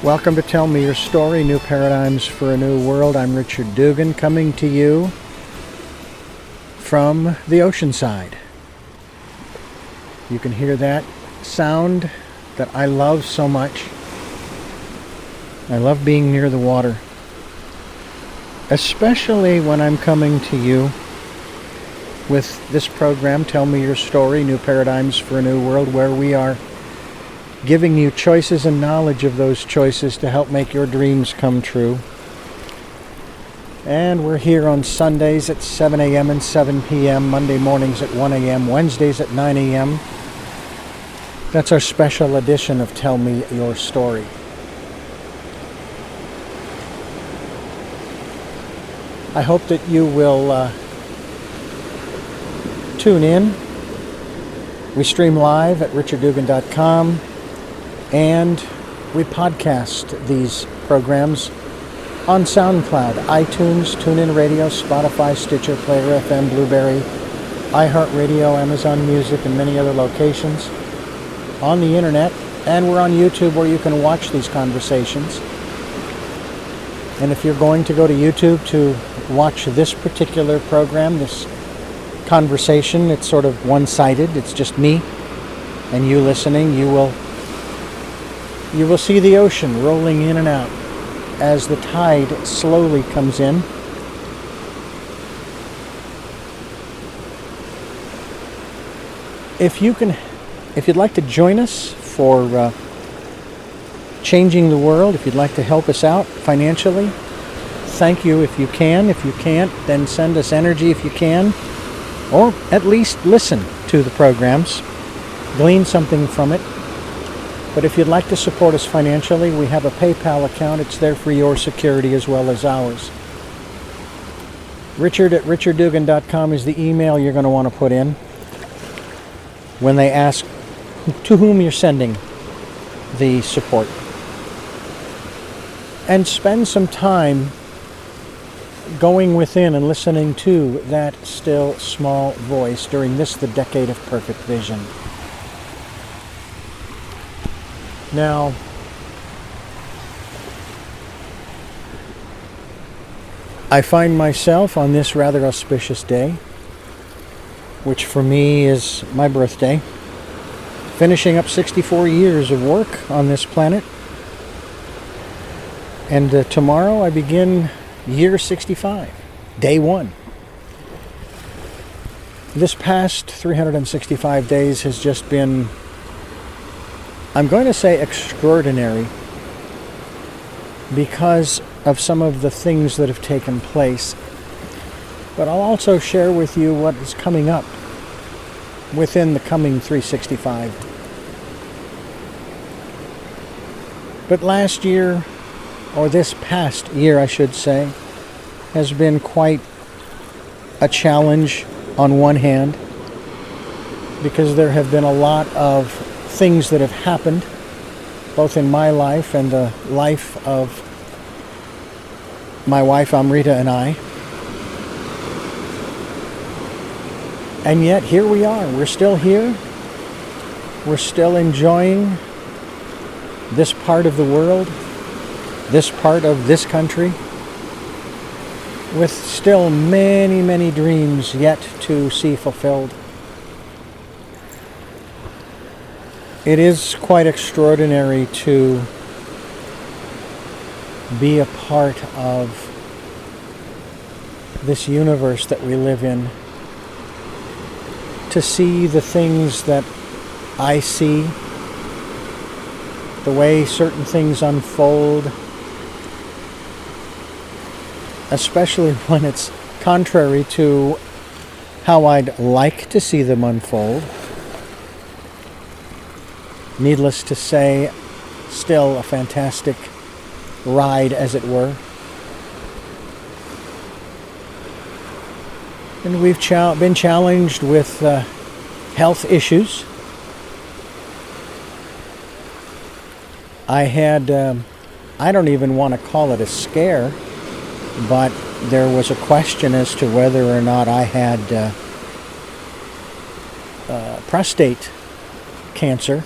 Welcome to Tell Me Your Story, New Paradigms for a New World. I'm Richard Dugan, coming to you from the ocean side. You can hear that sound that I love so much. I love being near the water, especially when I'm coming to you with this program, Tell Me Your Story, New Paradigms for a New World, where we are giving you choices and knowledge of those choices to help make your dreams come true. And we're here on Sundays at 7 a.m. and 7 p.m., Monday mornings at 1 a.m., Wednesdays at 9 a.m. That's our special edition of Tell Me Your Story. I hope that you will tune in. We stream live at richarddugan.com. And we podcast these programs on SoundCloud, iTunes, TuneIn Radio, Spotify, Stitcher, Player FM, Blueberry, iHeartRadio, Amazon Music, and many other locations on the internet. And we're on YouTube where you can watch these conversations. And if you're going to go to YouTube to watch this particular program, this conversation, it's sort of one-sided. It's just me and you listening. You will see the ocean rolling in and out as the tide slowly comes in. If you'd like to join us for changing the world, if you'd like to help us out financially, thank you if you can. If you can't, then send us energy if you can, or at least listen to the programs, glean something from it. But if you'd like to support us financially, we have a PayPal account. It's there for your security as well as ours. Richard@richarddugan.com is the email you're going to want to put in when they ask to whom you're sending the support. And spend some time going within and listening to that still small voice during this, the decade of perfect vision. Now, I find myself on this rather auspicious day, which for me is my birthday, finishing up 64 years of work on this planet. And tomorrow I begin year 65, day one. This past 365 days has just been, I'm going to say, extraordinary because of some of the things that have taken place. But I'll also share with you what is coming up within the coming 365. But last year, or this past year I should say, has been quite a challenge on one hand, because there have been a lot of things that have happened, both in my life and the life of my wife Amrita and I. And yet here we are. We're still here. We're still enjoying this part of the world, this part of this country, with still many, many dreams yet to see fulfilled. It is quite extraordinary to be a part of this universe that we live in, to see the things that I see, the way certain things unfold, especially when it's contrary to how I'd like to see them unfold. Needless to say, still a fantastic ride, as it were. And we've been challenged with health issues. I had, I don't even want to call it a scare, but there was a question as to whether or not I had prostate cancer.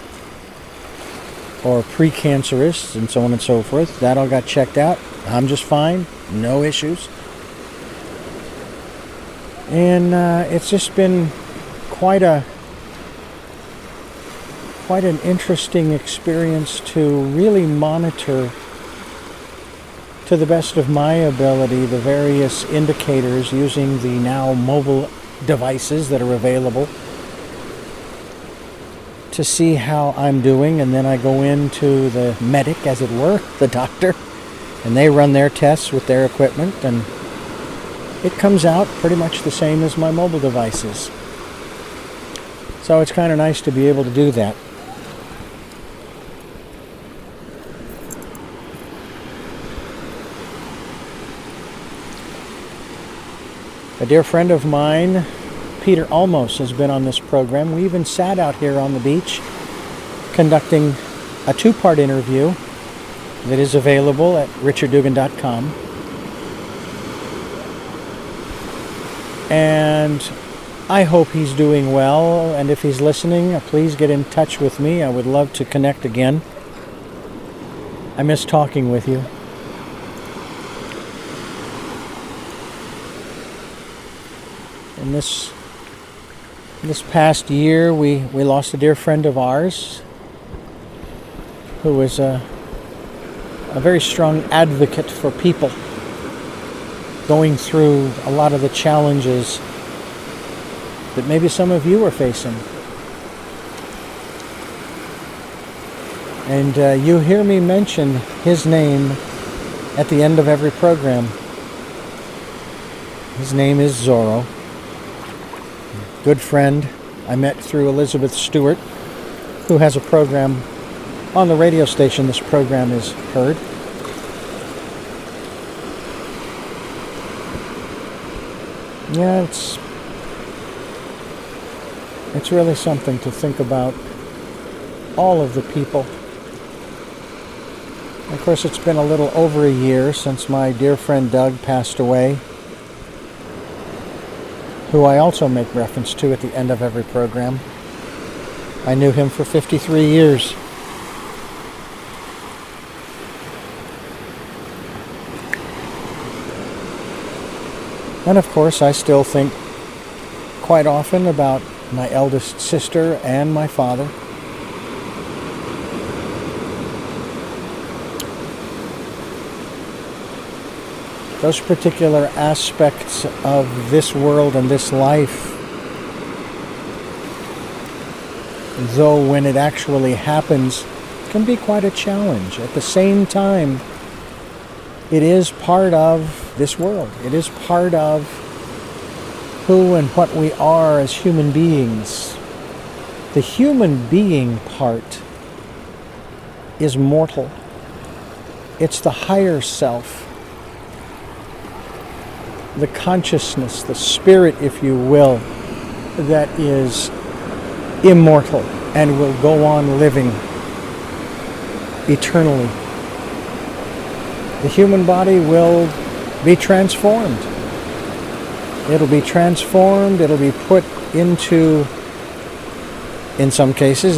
or precancerous and so on and so forth. That all got checked out. I'm just fine. No issues. And it's just been quite an interesting experience to really monitor, to the best of my ability, the various indicators using the now mobile devices that are available to see how I'm doing. And then I go into the medic, as it were, the doctor, and they run their tests with their equipment, and it comes out pretty much the same as my mobile devices. So it's kind of nice to be able to do that. A dear friend of mine, Peter Almos, has been on this program. We even sat out here on the beach conducting a 2-part interview that is available at richarddugan.com. And I hope he's doing well, and if he's listening, please get in touch with me. I would love to connect again. I miss talking with you. In this past year, we lost a dear friend of ours who was a very strong advocate for people going through a lot of the challenges that maybe some of you are facing. And you hear me mention his name at the end of every program. His name is Zorro. Good friend I met through Elizabeth Stewart, who has a program on the radio station this program is heard. Yeah, it's really something to think about all of the people. Of course, it's been a little over a year since my dear friend Doug passed away, who I also make reference to at the end of every program. I knew him for 53 years. And of course, I still think quite often about my eldest sister and my father. Those particular aspects of this world and this life, though when it actually happens, can be quite a challenge. At the same time, it is part of this world. It is part of who and what we are as human beings. The human being part is mortal. It's the higher self, the consciousness, the spirit, if you will, that is immortal and will go on living eternally. The human body will be transformed. It'll be transformed. It'll be put into, in some cases,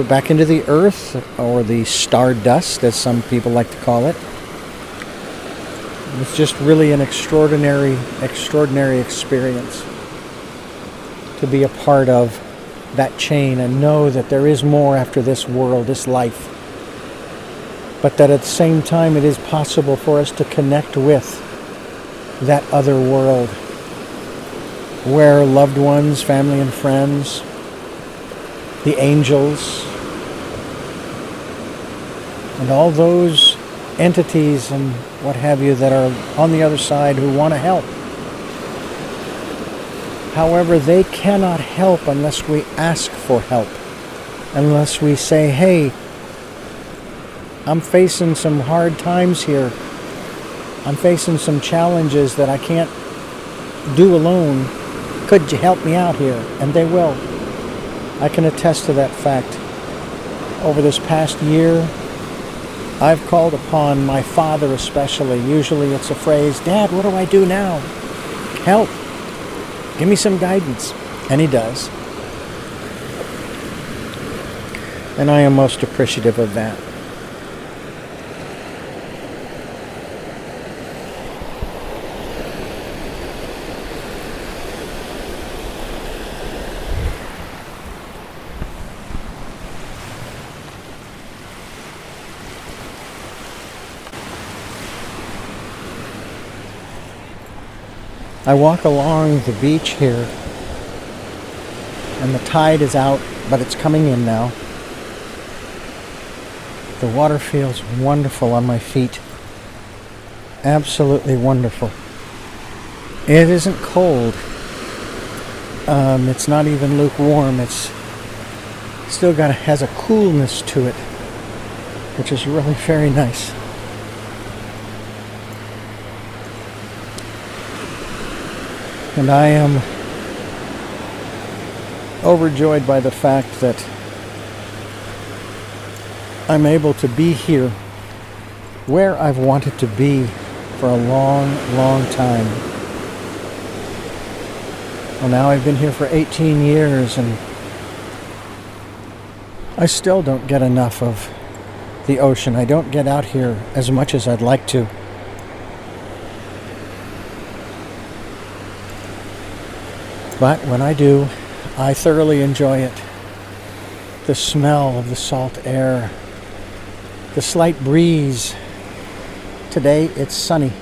back into the earth, or the stardust, as some people like to call it. It's just really an extraordinary experience to be a part of that chain and know that there is more after this world, this life. But that at the same time it is possible for us to connect with that other world where loved ones, family and friends, the angels, and all those entities and what have you that are on the other side who want to help. However, they cannot help unless we ask for help, unless we say, hey, I'm facing some hard times here. I'm facing some challenges that I can't do alone. Could you help me out here? And they will. I can attest to that fact. Over this past year, I've called upon my father especially. Usually it's a phrase, Dad, what do I do now? Help. Give me some guidance. And he does. And I am most appreciative of that. I walk along the beach here, and the tide is out, but it's coming in now. The water feels wonderful on my feet. Absolutely wonderful. It isn't cold. It's not even lukewarm. It's still has a coolness to it, which is really very nice. And I am overjoyed by the fact that I'm able to be here where I've wanted to be for a long, long time. Well, now I've been here for 18 years and I still don't get enough of the ocean. I don't get out here as much as I'd like to. But when I do, I thoroughly enjoy it. The smell of the salt air, the slight breeze. Today it's sunny.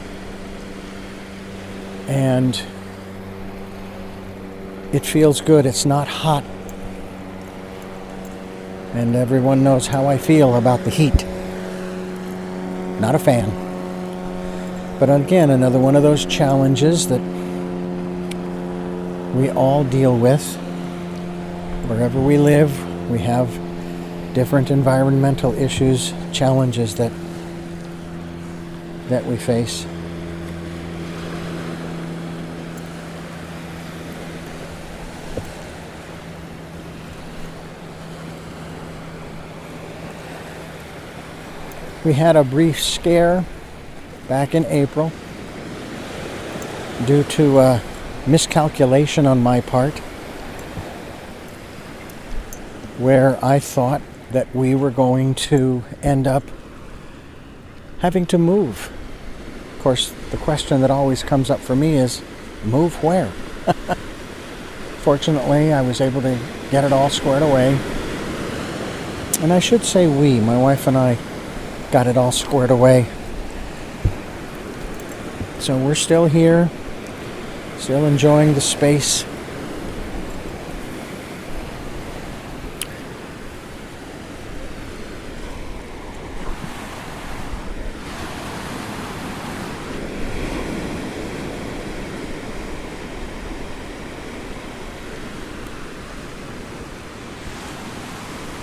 And it feels good. It's not hot. And everyone knows how I feel about the heat. Not a fan. But again, another one of those challenges that we all deal with. Wherever we live, we have different environmental issues, challenges that we face. We had a brief scare back in April due to miscalculation on my part, where I thought that we were going to end up having to move. Of course, the question that always comes up for me is, move where? Fortunately, I was able to get it all squared away. And I should say my wife and I got it all squared away. So we're still here, still enjoying the space.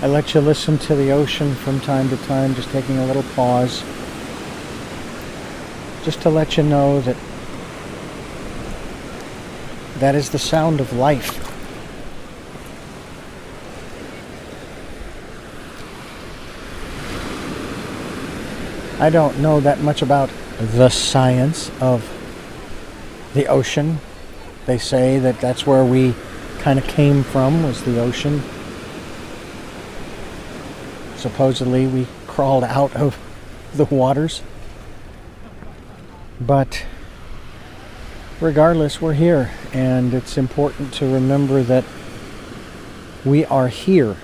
I let you listen to the ocean from time to time, just taking a little pause, just to let you know that that is the sound of life. I don't know that much about the science of the ocean. They say that that's where we kind of came from, was the ocean. Supposedly we crawled out of the waters. But regardless, we're here, and it's important to remember that we are here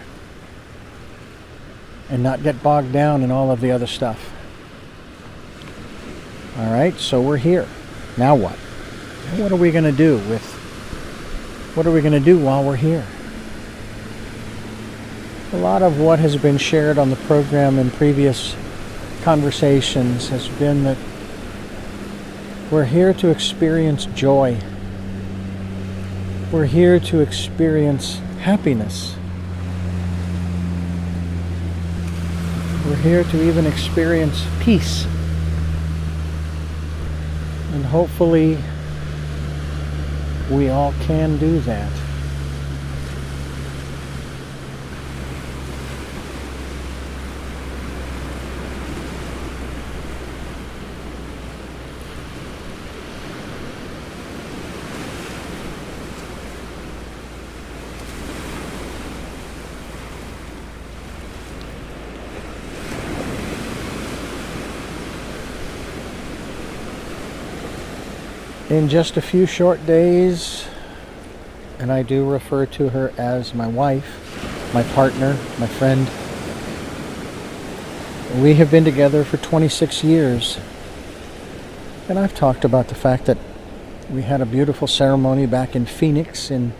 and not get bogged down in all of the other stuff. All right, so we're here. Now what? What are we going to do while we're here? A lot of what has been shared on the program in previous conversations has been that we're here to experience joy. We're here to experience happiness. We're here to even experience peace. And hopefully we all can do that. In just a few short days, and I do refer to her as my wife, my partner, my friend, we have been together for 26 years. And I've talked about the fact that we had a beautiful ceremony back in Phoenix in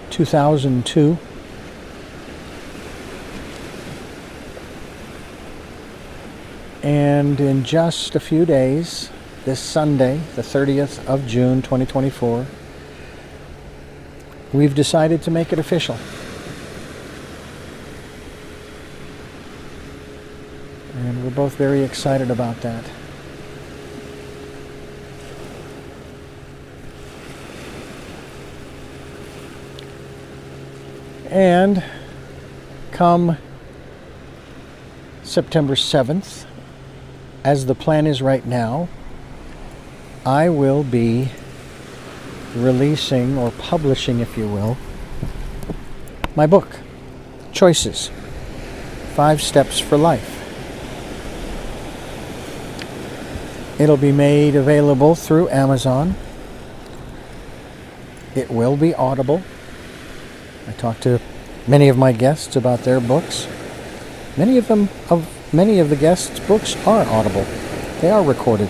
2002. And in just a few days, this Sunday, the 30th of June, 2024, we've decided to make it official. And we're both very excited about that. And come September 7th, as the plan is right now, I will be releasing, or publishing if you will, my book, Choices, 5 Steps for Life. It'll be made available through Amazon. It will be Audible. I talked to many of my guests about their books. Many of the guests' books are Audible. They are recorded.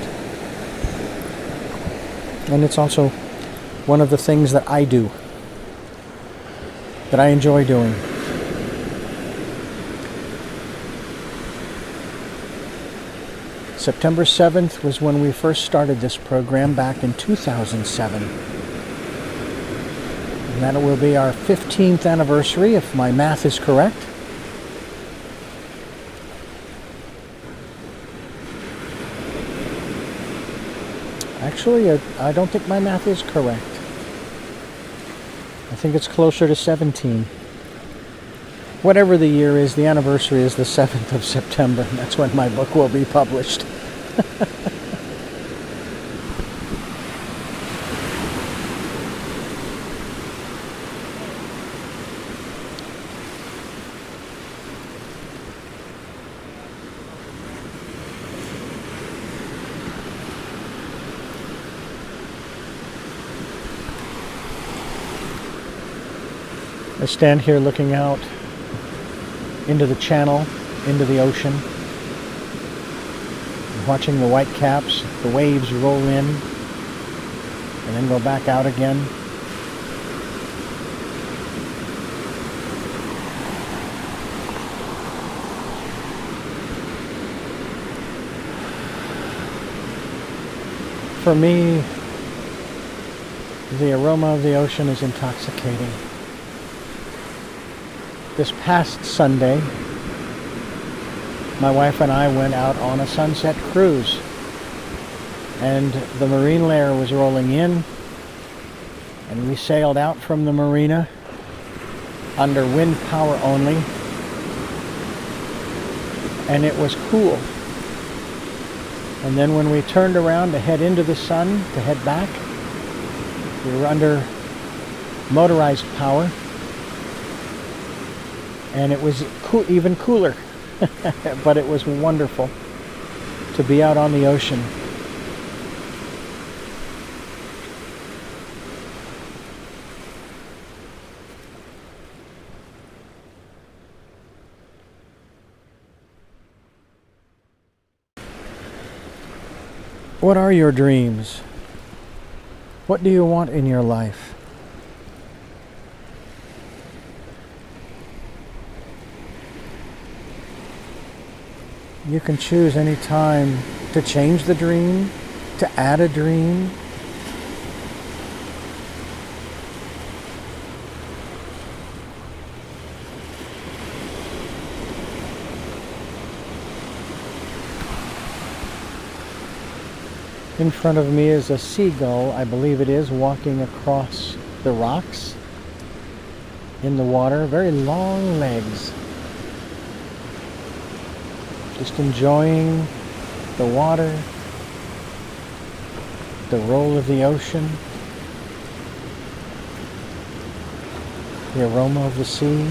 And it's also one of the things that I do, that I enjoy doing. September 7th was when we first started this program back in 2007. And that will be our 15th anniversary, if my math is correct. Actually, I don't think my math is correct. I think it's closer to 17. Whatever the year is, the anniversary is the 7th of September, and that's when my book will be published. I stand here looking out into the channel, into the ocean, watching the white caps, the waves roll in, and then go back out again. For me, the aroma of the ocean is intoxicating. This past Sunday, my wife and I went out on a sunset cruise, and the marine layer was rolling in, and we sailed out from the marina under wind power only, and it was cool. And then when we turned around to head into the sun, to head back, we were under motorized power, and it was even cooler. But it was wonderful to be out on the ocean. What are your dreams? What do you want in your life? You can choose any time to change the dream, to add a dream. In front of me is a seagull, I believe it is, walking across the rocks in the water. Very long legs. Just enjoying the water, the roll of the ocean, the aroma of the sea.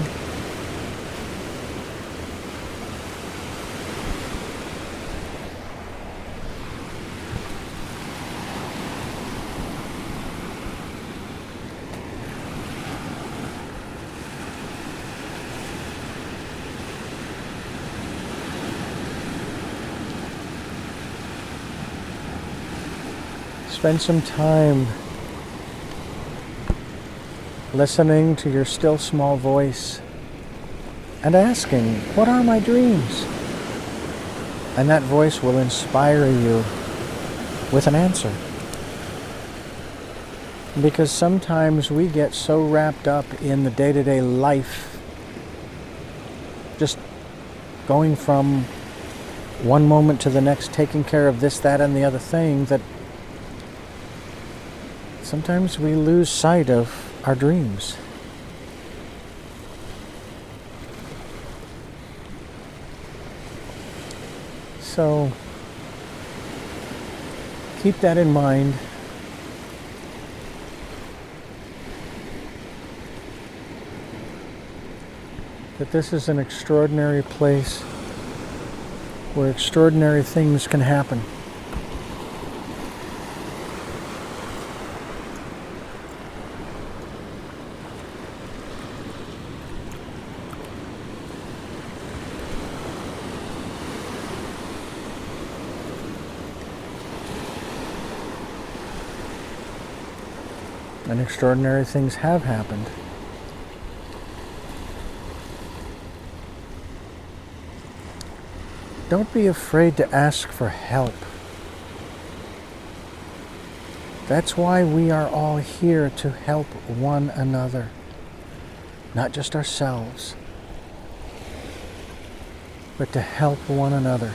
Spend some time listening to your still small voice and asking, what are my dreams? And that voice will inspire you with an answer. Because sometimes we get so wrapped up in the day-to-day life, just going from one moment to the next, taking care of this, that, and the other thing, that sometimes we lose sight of our dreams. So keep that in mind. That this is an extraordinary place where extraordinary things can happen. And extraordinary things have happened. Don't be afraid to ask for help. That's why we are all here, to help one another, not just ourselves, but to help one another.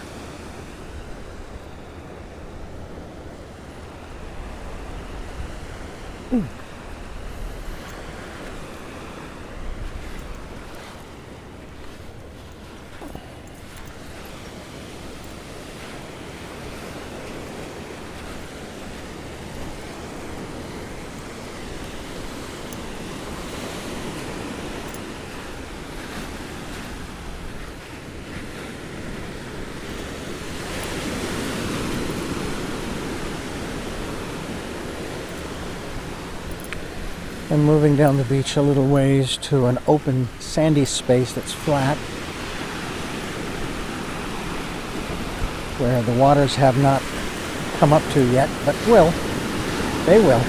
And moving down the beach a little ways to an open sandy space that's flat, where the waters have not come up to yet, but will. They will.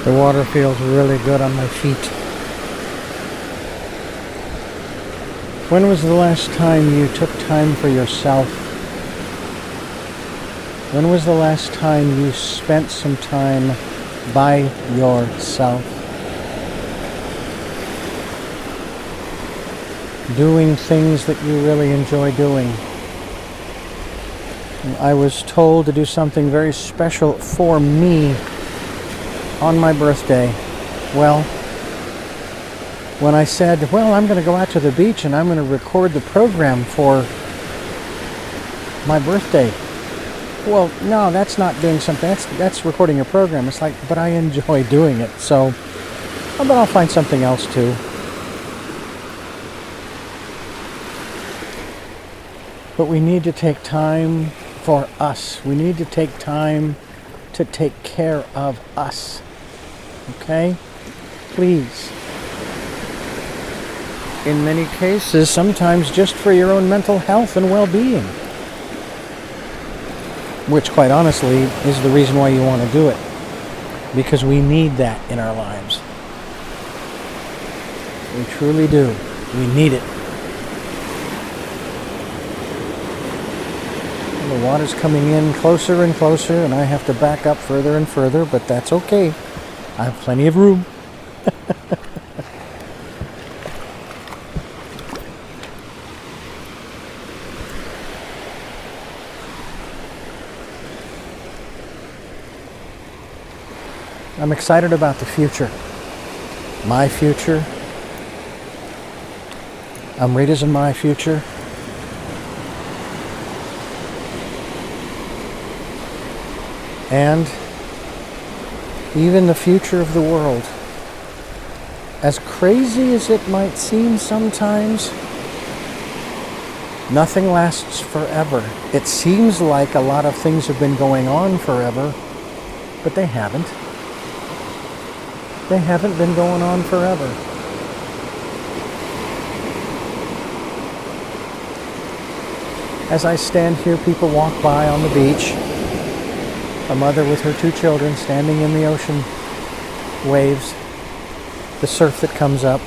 The water feels really good on my feet. When was the last time you took time for yourself? When was the last time you spent some time by yourself? Doing things that you really enjoy doing. And I was told to do something very special for me on my birthday. Well, when I said, well, I'm going to go out to the beach and I'm going to record the program for my birthday. Well, no, that's not doing something. That's recording a program. It's like, but I enjoy doing it. So, but I'll find something else too. But we need to take time for us. We need to take time to take care of us. Okay? Please. In many cases, sometimes just for your own mental health and well-being. Which, quite honestly, is the reason why you want to do it. Because we need that in our lives. We truly do. We need it. And the water's coming in closer and closer, and I have to back up further and further, but that's okay. I have plenty of room. I'm excited about the future. My future. Amrita's and my future. And even the future of the world. As crazy as it might seem sometimes, nothing lasts forever. It seems like a lot of things have been going on forever, but they haven't. They haven't been going on forever. As I stand here, people walk by on the beach. A mother with her 2 children standing in the ocean waves, the surf that comes up.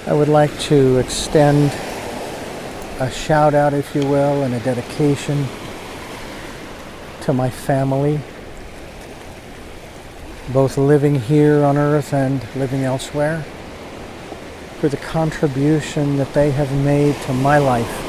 I would like to extend a shout out, if you will, and a dedication to my family, both living here on earth and living elsewhere, for the contribution that they have made to my life.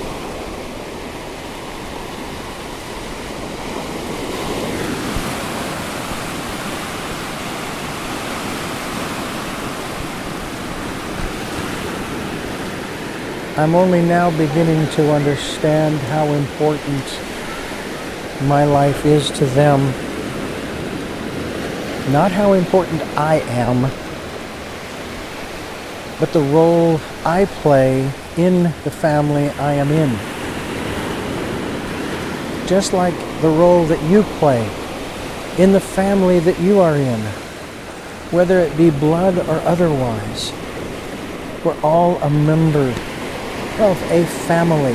I'm only now beginning to understand how important my life is to them. Not how important I am, but the role I play in the family I am in. Just like the role that you play in the family that you are in, whether it be blood or otherwise. We're all a member of a family.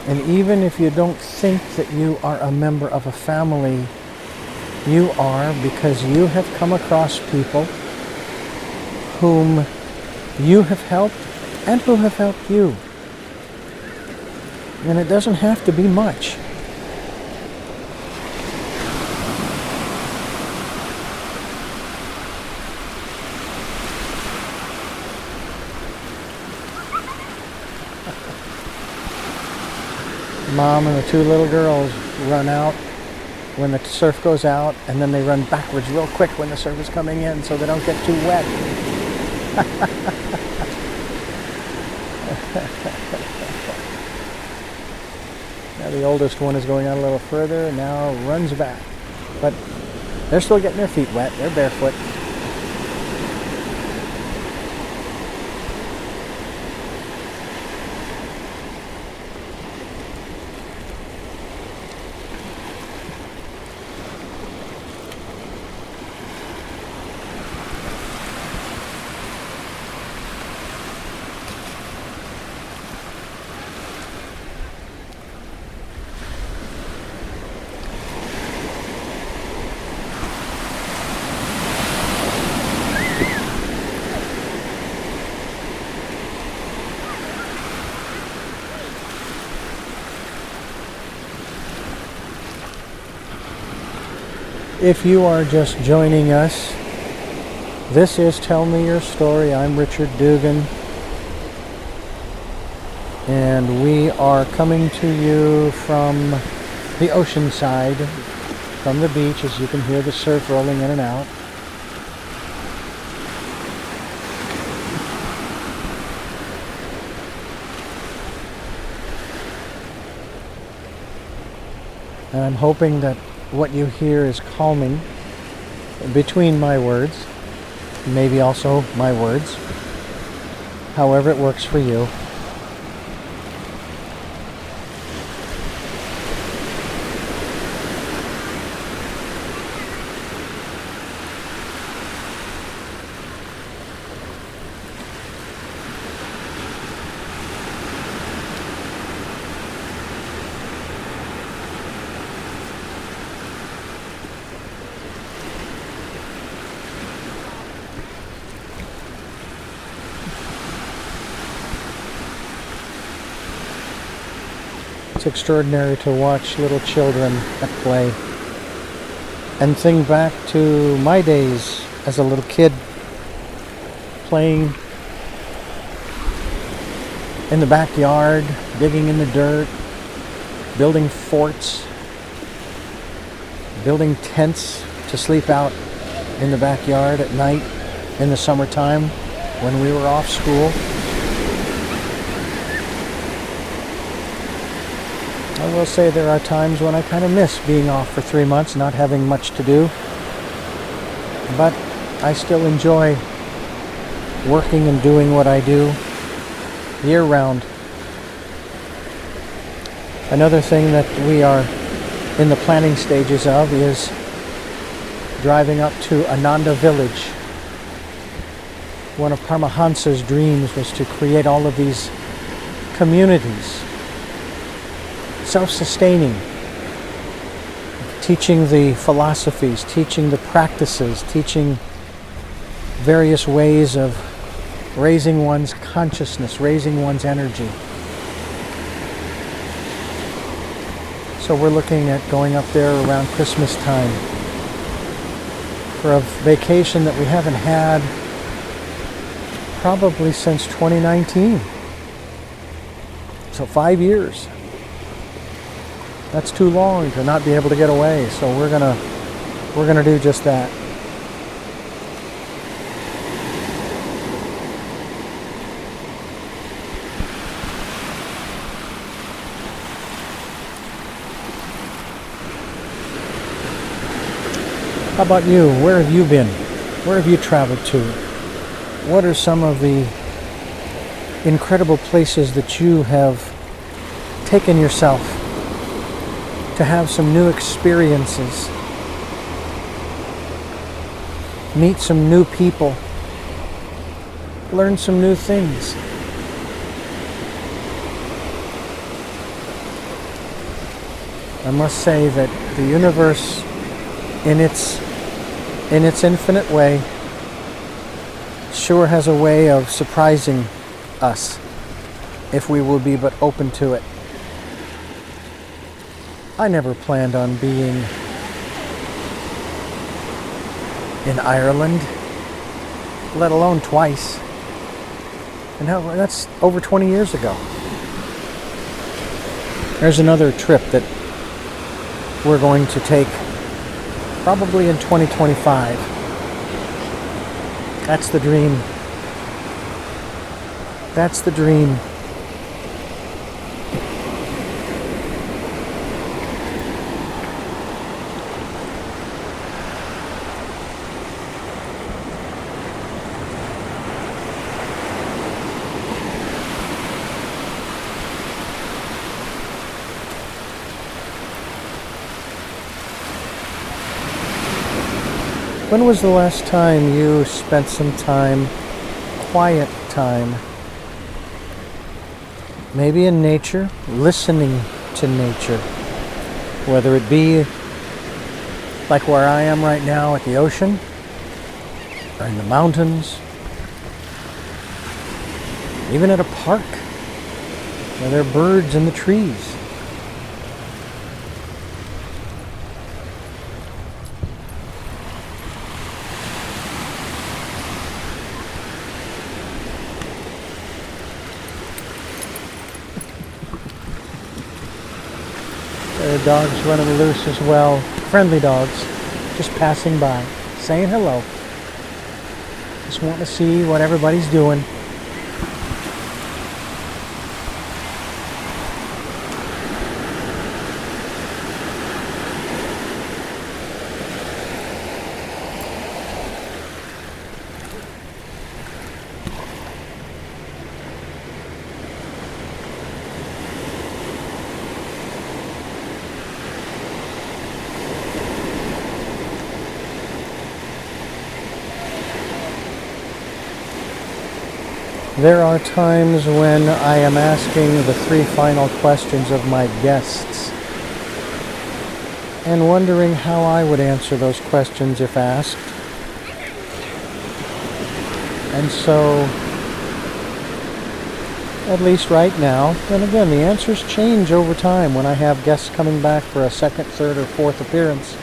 And even if you don't think that you are a member of a family, you are, because you have come across people whom you have helped and who have helped you. And it doesn't have to be much. Mom and the 2 little girls run out when the surf goes out, and then they run backwards real quick when the surf is coming in so they don't get too wet. Now the oldest one is going out a little further and now runs back. But they're still getting their feet wet. They're barefoot. If you are just joining us, this is Tell Me Your Story. I'm Richard Dugan, and we are coming to you from the ocean side, from the beach, as you can hear the surf rolling in and out. And I'm hoping that what you hear is calming between my words, maybe also my words, however it works for you. It's extraordinary to watch little children at play and think back to my days as a little kid playing in the backyard, digging in the dirt, building forts, building tents to sleep out in the backyard at night in the summertime when we were off school. I will say there are times when I kind of miss being off for 3 months, not having much to do. But I still enjoy working and doing what I do year-round. Another thing that we are in the planning stages of is driving up to Ananda Village. One of Paramahansa's dreams was to create all of these communities, self-sustaining, teaching the philosophies, teaching the practices, teaching various ways of raising one's consciousness, raising one's energy. So we're looking at going up there around Christmas time for a vacation that we haven't had probably since 2019. So 5 years. That's too long to not be able to get away. So we're gonna do just that. How about you? Where have you been? Where have you traveled to? What are some of the incredible places that you have taken yourself to have some new experiences, meet some new people, learn some new things? I must say that the universe, in its infinite way, sure has a way of surprising us if we will be but open to it. I never planned on being in Ireland, let alone twice. And that's over 20 years ago. There's another trip that we're going to take probably in 2025. That's the dream. That's the dream. When was the last time you spent some time, quiet time, maybe in nature, listening to nature, whether it be like where I am right now at the ocean, or in the mountains, even at a park where there are birds in the trees? There are dogs running loose as well. Friendly dogs, just passing by, saying hello. Just want to see what everybody's doing. There are times when I am asking the 3 final questions of my guests and wondering how I would answer those questions if asked. And so, at least right now, and again, the answers change over time when I have guests coming back for a second, third, or fourth appearance.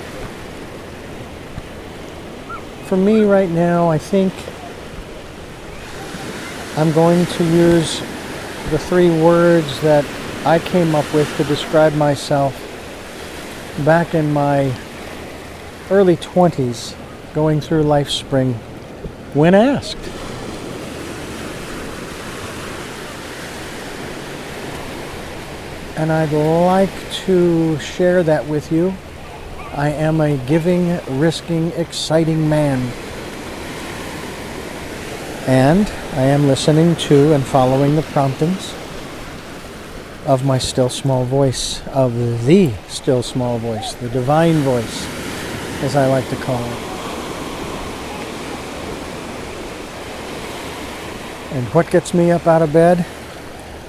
For me right now, I think I'm going to use the 3 words that I came up with to describe myself back in my early 20s, going through life's spring, when asked. And I'd like to share that with you. I am a giving, risking, exciting man. And I am listening to and following the promptings of my still small voice, of the still small voice, the divine voice, as I like to call it. And what gets me up out of bed?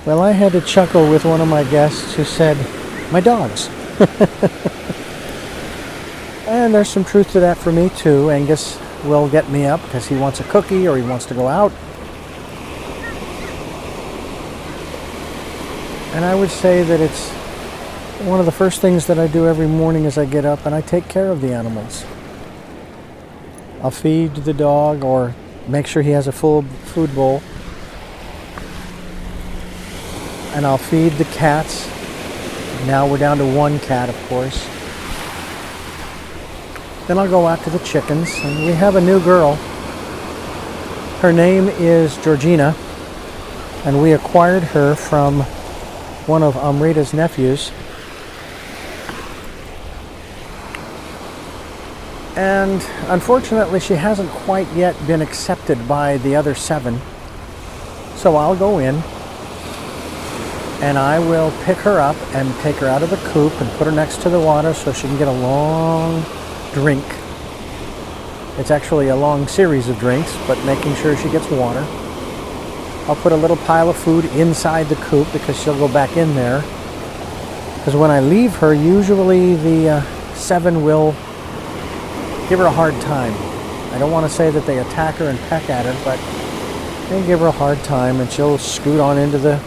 Well, I had to chuckle with one of my guests who said, my dogs. And there's some truth to that for me too. Angus will get me up because he wants a cookie or he wants to go out. And I would say that it's one of the first things that I do every morning as I get up, and I take care of the animals. I'll feed the dog or make sure he has a full food bowl. And I'll feed the cats. Now we're down to 1 cat, of course. Then I'll go out to the chickens, and we have a new girl. Her name is Georgina, and we acquired her from one of Amrita's nephews. And unfortunately, she hasn't quite yet been accepted by the other 7. So I'll go in, and I will pick her up and take her out of the coop and put her next to the water so she can get a long drink. It's actually a long series of drinks, but making sure she gets water. I'll put a little pile of food inside the coop because she'll go back in there. Because when I leave her, usually the 7 will give her a hard time. I don't want to say that they attack her and peck at her, but they give her a hard time, and she'll scoot on into the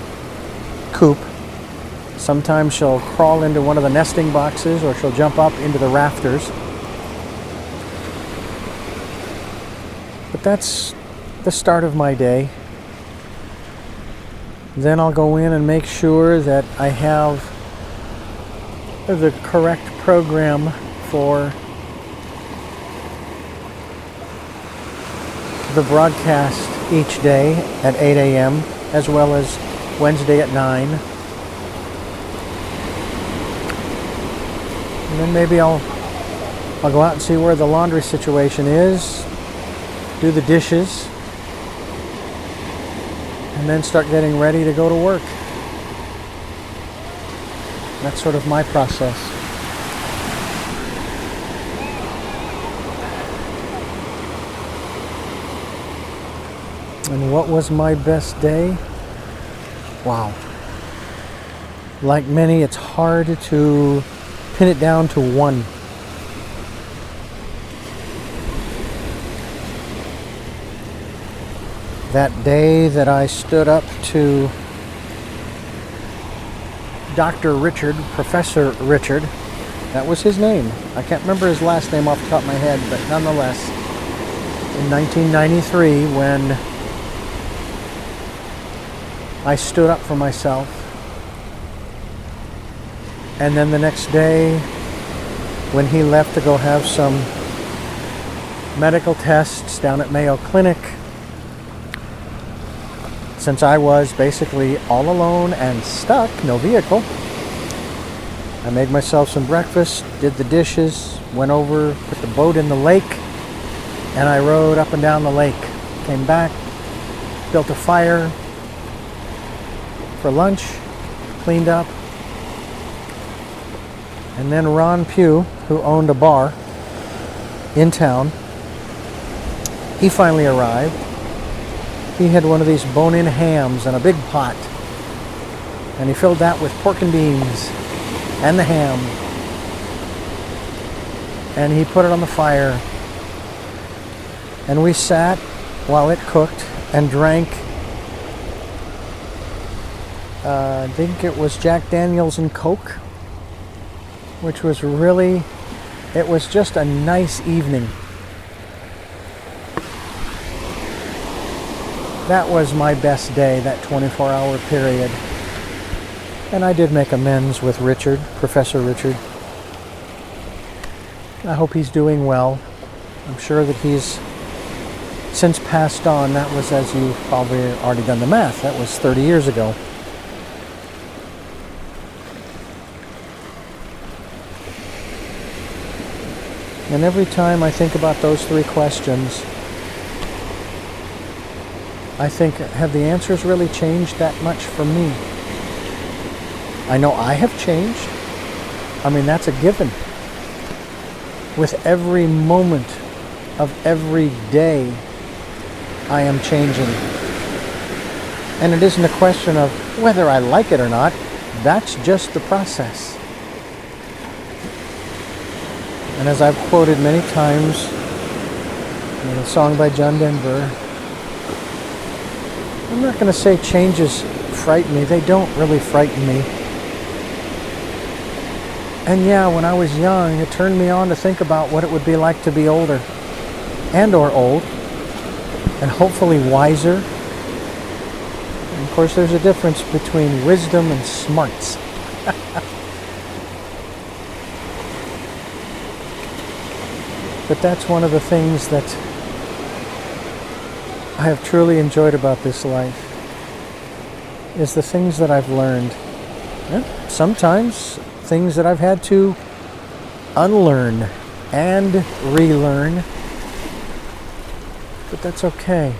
coop. Sometimes she'll crawl into one of the nesting boxes, or she'll jump up into the rafters. But that's the start of my day. Then I'll go in and make sure that I have the correct program for the broadcast each day at 8 a.m. as well as Wednesday at 9. And then maybe I'll go out and see where the laundry situation is, do the dishes, and then start getting ready to go to work. That's sort of my process. And what was my best day? Wow. Like many, it's hard to pin it down to one. That day that I stood up to Dr. Richard, Professor Richard, that was his name. I can't remember his last name off the top of my head, but nonetheless, in 1993, when I stood up for myself, and then the next day, when he left to go have some medical tests down at Mayo Clinic, since I was basically all alone and stuck, no vehicle, I made myself some breakfast, did the dishes, went over, put the boat in the lake, and I rode up and down the lake. Came back, built a fire for lunch, cleaned up, and then Ron Pugh, who owned a bar in town, he finally arrived. He had one of these bone-in hams in a big pot, and he filled that with pork and beans and the ham, and he put it on the fire, and we sat while it cooked and drank I think it was Jack Daniels and Coke, which was really, it was just a nice evening. that was my best day, that 24-hour period. And I did make amends with Richard, Professor Richard. I hope he's doing well. I'm sure that he's since passed on. That was, as you probably already done the math, that was 30 years ago. And every time I think about those three questions, I think, have the answers really changed that much for me? I know I have changed. I mean, that's a given. With every moment of every day, I am changing. And it isn't a question of whether I like it or not. That's just the process. And as I've quoted many times in a song by John Denver, I'm not going to say changes frighten me. They don't really frighten me. And yeah, when I was young, it turned me on to think about what it would be like to be older and or old, and hopefully wiser. And of course, there's a difference between wisdom and smarts. But that's one of the things that I have truly enjoyed about this life, is the things that I've learned. And sometimes things that I've had to unlearn and relearn. But that's okay.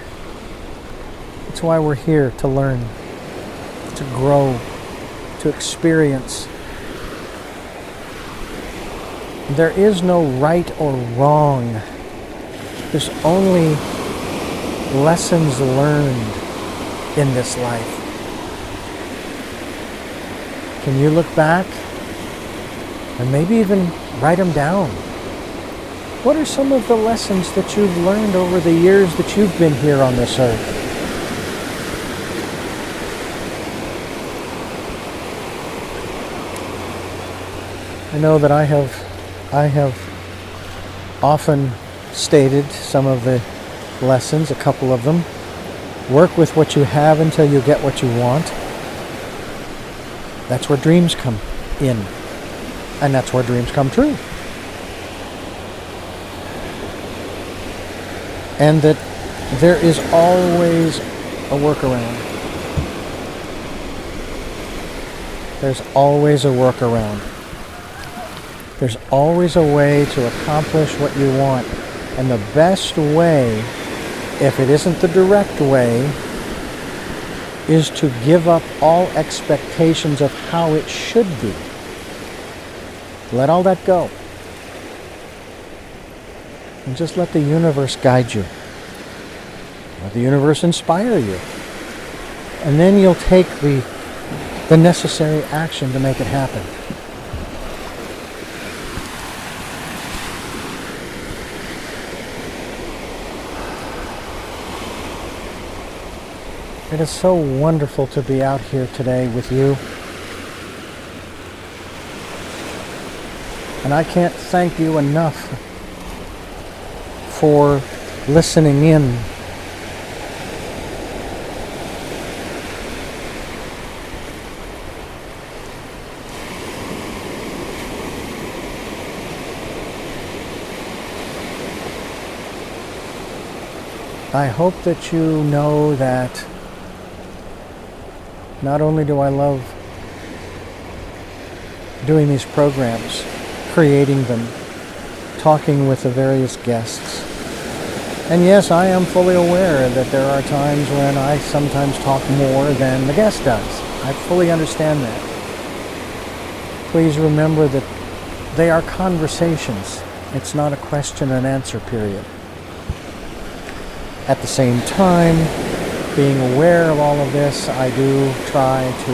That's why we're here, to learn, to grow, to experience. There is no right or wrong. There's only lessons learned in this life. Can you look back and maybe even write them down? What are some of the lessons that you've learned over the years that you've been here on this earth? I know that I have often stated some of the lessons, a couple of them. Work with what you have until you get what you want. That's where dreams come in. And that's where dreams come true. And that there is always a workaround. There's always a workaround. There's always a way to accomplish what you want. And the best way, if it isn't the direct way, is to give up all expectations of how it should be. Let all that go. And just let the universe guide you. Let the universe inspire you. And then you'll take the necessary action to make it happen. It is so wonderful to be out here today with you. And I can't thank you enough for listening in. I hope that you know that not only do I love doing these programs, creating them, talking with the various guests. And yes, I am fully aware that there are times when I sometimes talk more than the guest does. I fully understand that. Please remember that they are conversations. It's not a question and answer period. At the same time, being aware of all of this, I do try to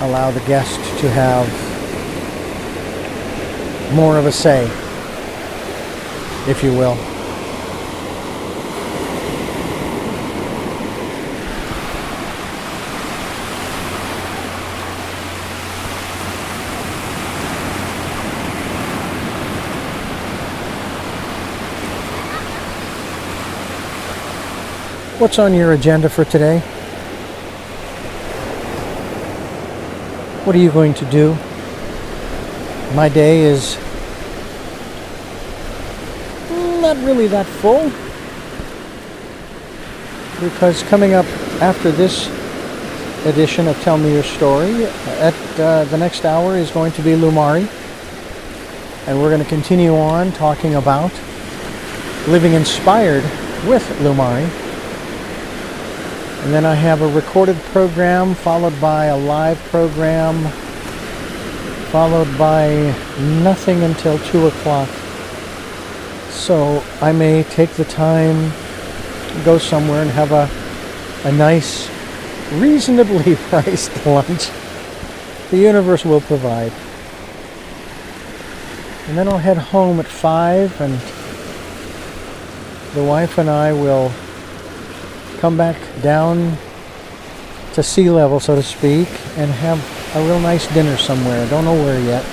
allow the guest to have more of a say, if you will. What's on your agenda for today? What are you going to do? My day is not really that full, because coming up after this edition of Tell Me Your Story, at the next hour is going to be Lumari, and we're going to continue on talking about living inspired with Lumari. And then I have a recorded program followed by a live program followed by nothing until 2 o'clock. So I may take the time, go somewhere and have a nice, reasonably priced lunch. The universe will provide. And then I'll head home at 5, and the wife and I will come back down to sea level, so to speak, and have a real nice dinner somewhere. I don't know where yet,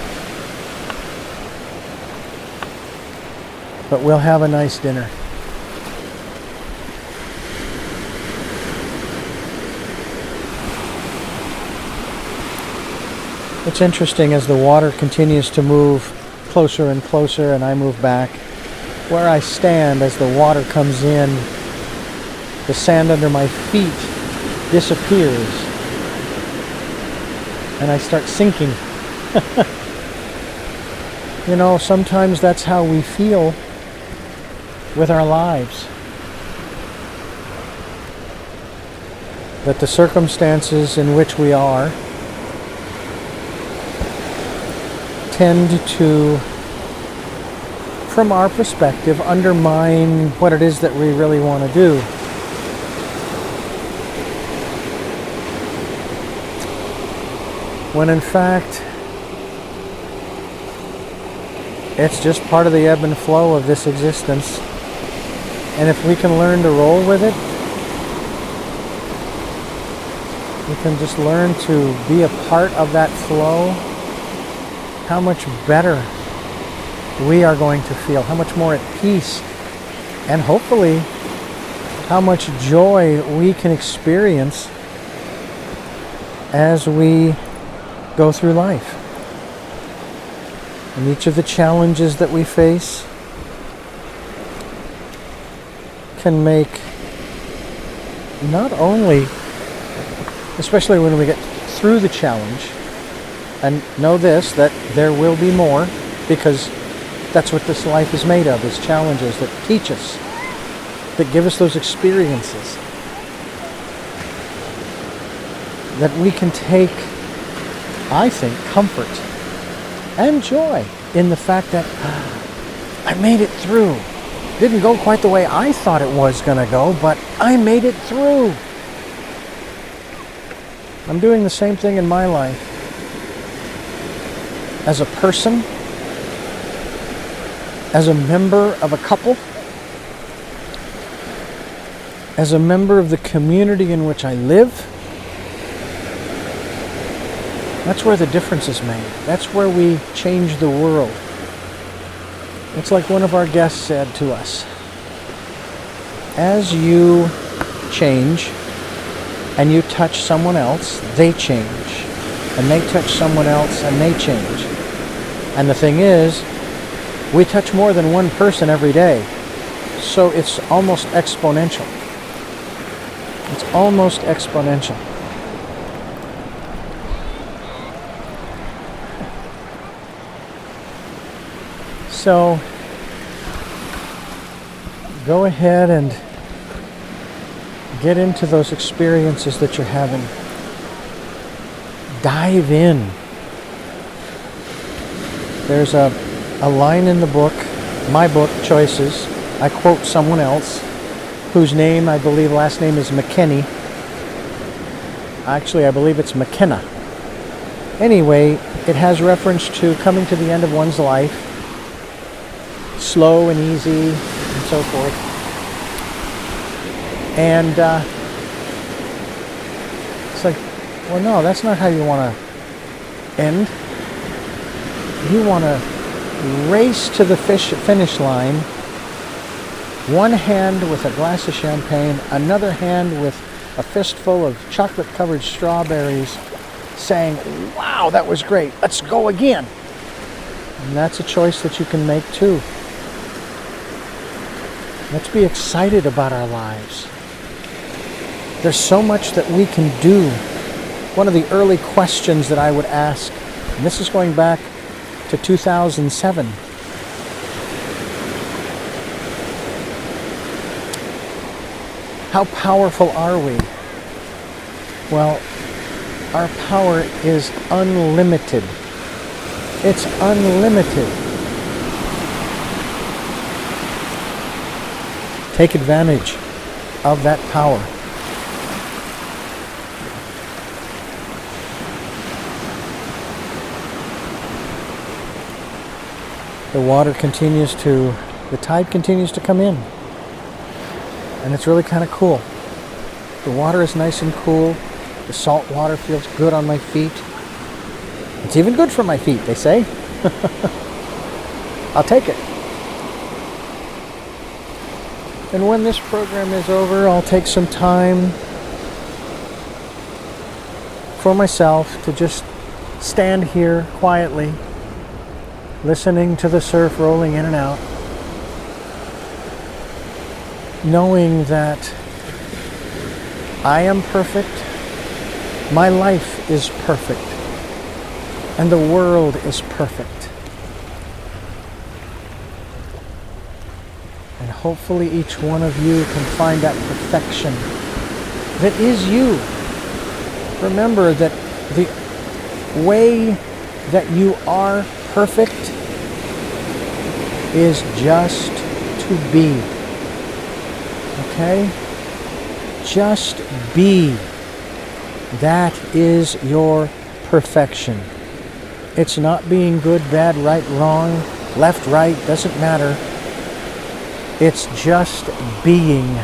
but we'll have a nice dinner. It's interesting as the water continues to move closer and closer and I move back. Where I stand as the water comes in, the sand under my feet disappears and I start sinking. You know, sometimes that's how we feel with our lives. That the circumstances in which we are tend to, from our perspective, undermine what it is that we really want to do. When in fact, it's just part of the ebb and flow of this existence. And if we can learn to roll with it, we can just learn to be a part of that flow, how much better we are going to feel, how much more at peace, and hopefully how much joy we can experience as we go through life. And each of the challenges that we face can make not only, especially when we get through the challenge, and know this, that there will be more, because that's what this life is made of, is challenges that teach us, that give us those experiences, that we can take, I think, comfort and joy in the fact that I made it through. Didn't go quite the way I thought it was going to go, but I made it through. I'm doing the same thing in my life. As a person, as a member of a couple, as a member of the community in which I live. That's where the difference is made. That's where we change the world. It's like one of our guests said to us. As you change and you touch someone else, they change. And they touch someone else and they change. And the thing is, we touch more than one person every day. So it's almost exponential. It's almost exponential. So go ahead and get into those experiences that you're having. Dive in. There's a line in the book, my book, Choices. I quote someone else whose name, I believe, last name is McKinney. Actually, I believe it's McKenna. Anyway, it has reference to coming to the end of one's life, slow and easy, and so forth. And it's like, well, no, that's not how you want to end. You want to race to the finish line One hand with a glass of champagne, another hand with a fistful of chocolate-covered strawberries, saying, wow, that was great, let's go again. And that's a choice that you can make too. Let's be excited about our lives. There's so much that we can do. One of the early questions that I would ask, and this is going back to 2007, how powerful are we? Well, our power is unlimited. It's unlimited. Take advantage of that power. The tide continues to come in. And it's really kind of cool. The water is nice and cool. The salt water feels good on my feet. It's even good for my feet, they say. I'll take it. And when this program is over, I'll take some time for myself to just stand here quietly, listening to the surf rolling in and out, knowing that I am perfect, my life is perfect, and the world is perfect. And hopefully each one of you can find that perfection that is you. Remember that the way that you are perfect is just to be. Okay? Just be. That is your perfection. It's not being good, bad, right, wrong, left, right, doesn't matter. It's just being.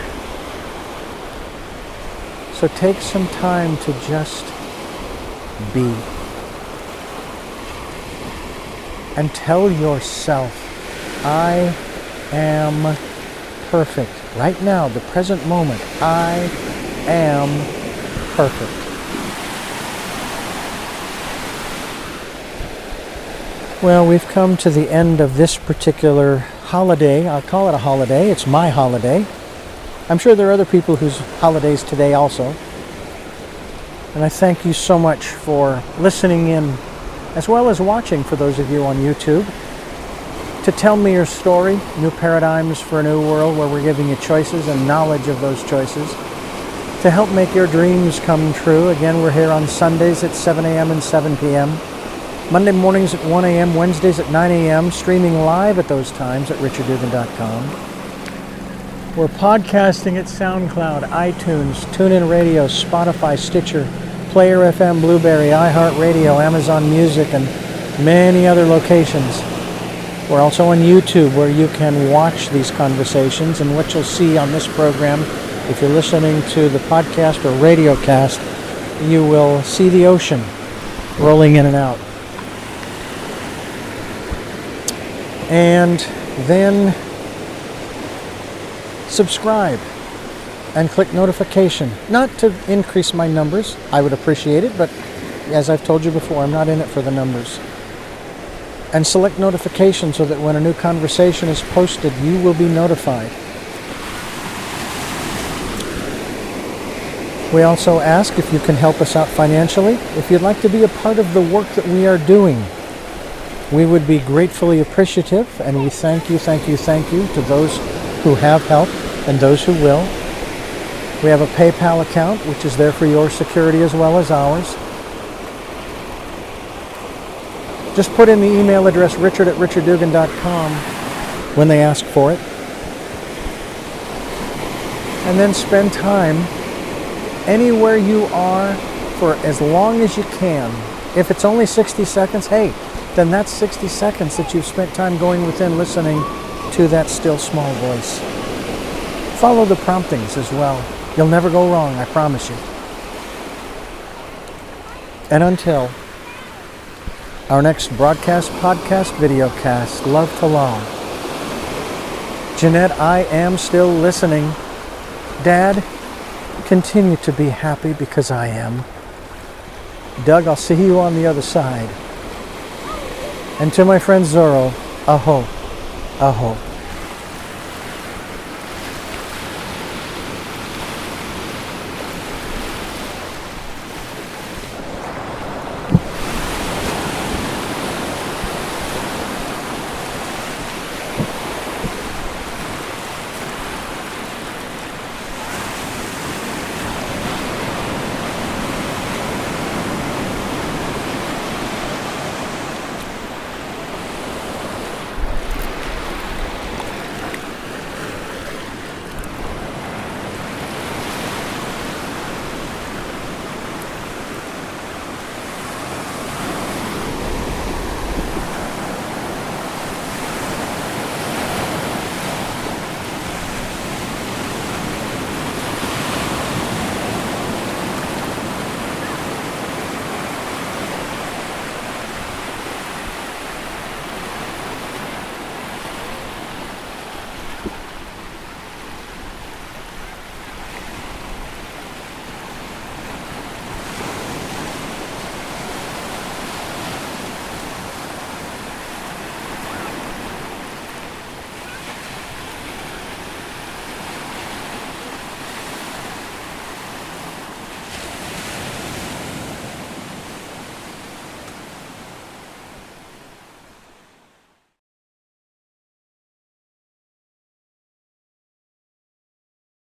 So take some time to just be. And tell yourself, I am perfect. Right now, the present moment, I am perfect. Well, we've come to the end of this particular holiday. I'll call it a holiday. It's my holiday. I'm sure there are other people whose holidays today also. And I thank you so much for listening in, as well as watching for those of you on YouTube, to tell me your story, New Paradigms for a New World, where we're giving you choices and knowledge of those choices to help make your dreams come true. Again, we're here on Sundays at 7 a.m. and 7 p.m., Monday mornings at 1 a.m., Wednesdays at 9 a.m., streaming live at those times at richarddugan.com. We're podcasting at SoundCloud, iTunes, TuneIn Radio, Spotify, Stitcher, Player FM, Blueberry, iHeartRadio, Amazon Music, and many other locations. We're also on YouTube, where you can watch these conversations, and what you'll see on this program, if you're listening to the podcast or radio cast, you will see the ocean rolling in and out. And then subscribe and click notification. Not to increase my numbers, I would appreciate it, but as I've told you before, I'm not in it for the numbers. And select notification so that when a new conversation is posted, you will be notified. We also ask if you can help us out financially. If you'd like to be a part of the work that we are doing, we would be gratefully appreciative, and we thank you to those who have helped and those who will. We have a PayPal account, which is there for your security as well as ours. Just put in the email address richard@richarddugan.com when they ask for it. And then spend time anywhere you are for as long as you can. If it's only 60 seconds, hey, then that's 60 seconds that you've spent time going within, listening to that still small voice. Follow the promptings as well. You'll never go wrong, I promise you. And until our next broadcast, podcast, videocast, love to law. Jeanette, I am still listening. Dad, continue to be happy because I am. Doug, I'll see you on the other side. And to my friend Zorro, aho, aho.